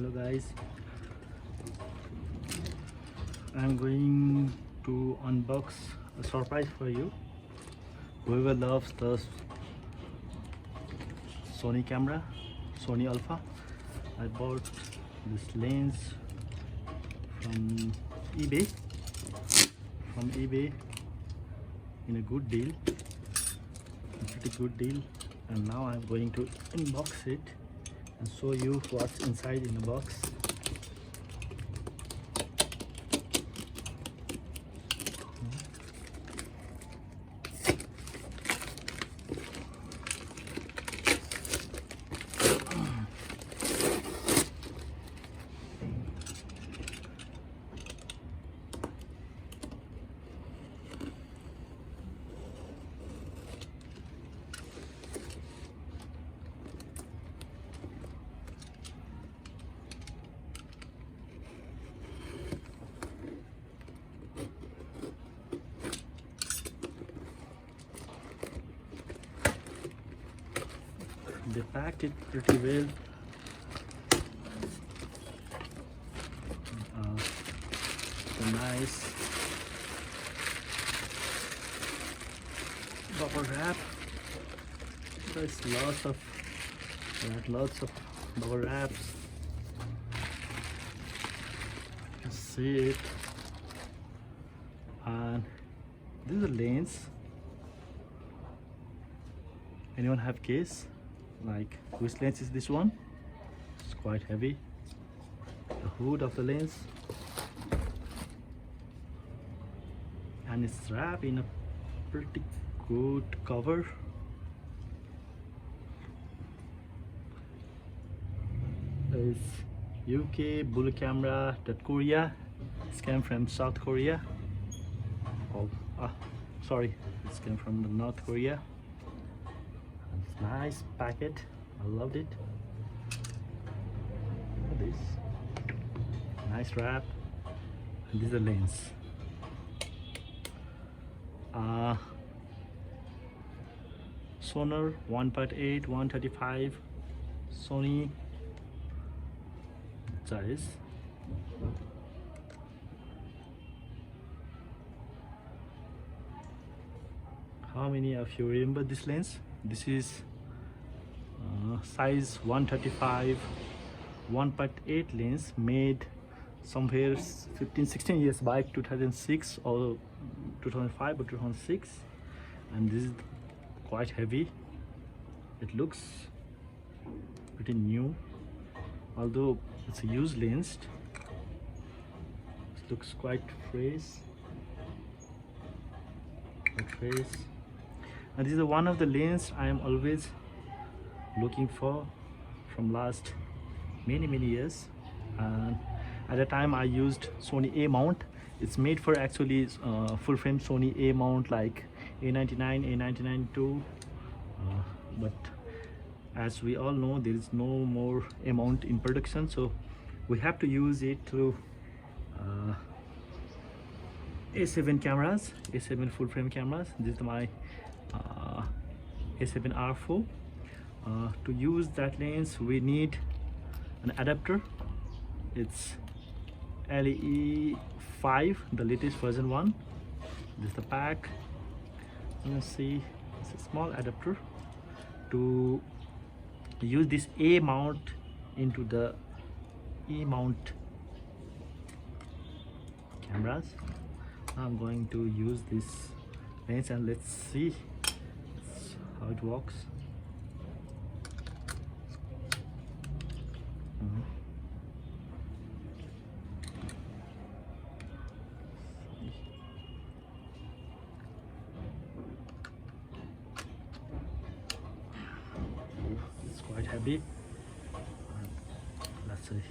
Hello guys, I'm going to unbox a surprise for you. Whoever loves the Sony camera, Sony Alpha, I bought this lens from eBay in a good deal, a pretty good deal, and now I'm going to unbox it and show you what's inside in the box. They packed it pretty well. A nice bubble wrap. There's lots of bubble wraps. You can see it. And this is a lens. Anyone have case? Like, which lens is this one? It's quite heavy. The hood of the lens, and it's wrapped in a pretty good cover. There's UK bull camera that Korea. It came from South Korea. Sorry, it came from the North Korea. Nice packet, I loved it. Look at this, nice wrap. And this is the lens. Sonnar 1.8 135 Sony Zeiss. How many of you remember this lens? This is size 135 1.8 lens, made somewhere 15-16 years back, 2006 or 2005 or 2006, and this is quite heavy. It looks pretty new, although it's a used lens. It looks quite fresh. And this is one of the lenses I am always looking for from last many years. And at the time I used Sony A mount. It's made for actually full frame Sony A mount like A99, A99 II, but as we all know, there is no more A mount in production, so we have to use it through A7 cameras, A7 full frame cameras. This is my A7R4. To use that lens we need an adapter. It's LAE5, the latest version one. This is the pack. You can see it's a small adapter to use this A mount into the E mount cameras. I'm going to use this lens and let's see how it works. It's quite heavy. Let's see.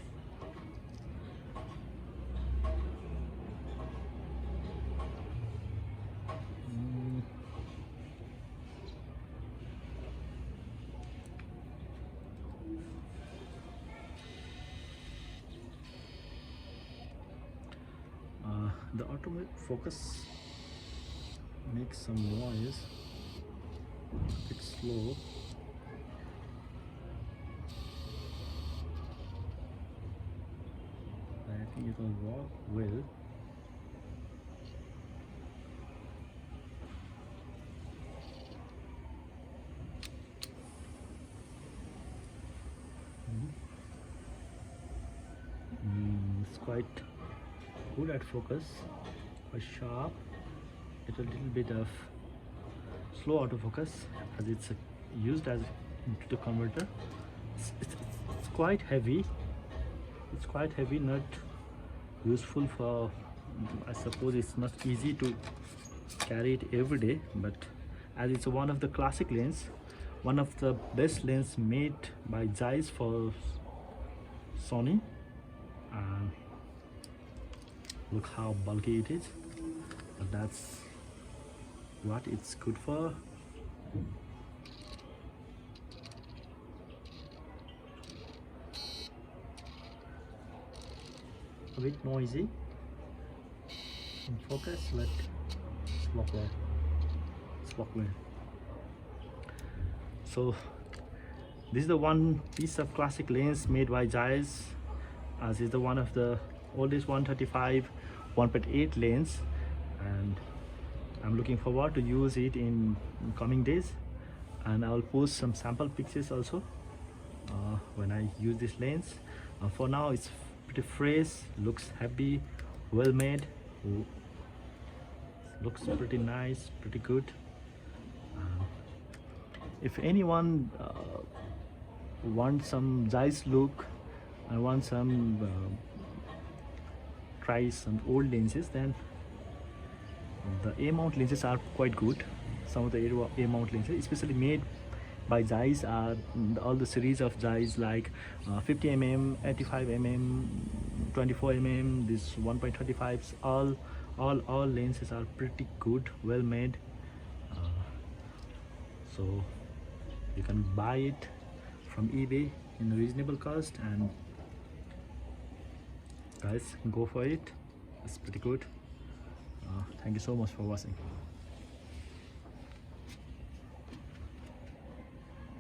The automatic focus makes some noise, a bit slow. will work well. It's quite good at focus, quite sharp. It's a little bit of slow autofocus as it's used as into the converter. It's quite heavy. It's quite heavy, not useful for, I suppose it's not easy to carry it every day, but as it's one of the classic lens, one of the best lens made by Zeiss for Sony. Look how bulky it is, but that's what it's good for. A bit noisy in focus, but it's work well. It's work well. So this is the one piece of classic lens made by Zeiss, as is the one of the oldest 135 1.8 lens, and I'm looking forward to use it in coming days, and I'll post some sample pictures also when I use this lens. For now it's pretty fresh, looks happy, well made, looks pretty nice, pretty good. If anyone wants some Zeiss look, I want some try some old lenses, then the A-mount lenses are quite good. Some of the A-mount lenses, especially made by Zeiss, are all the series of Zeiss, like 50mm, 85mm, 24mm, this 1.25s. All lenses are pretty good, well made. So you can buy it from eBay in a reasonable cost, and guys, go for it. It's pretty good. Thank you so much for watching.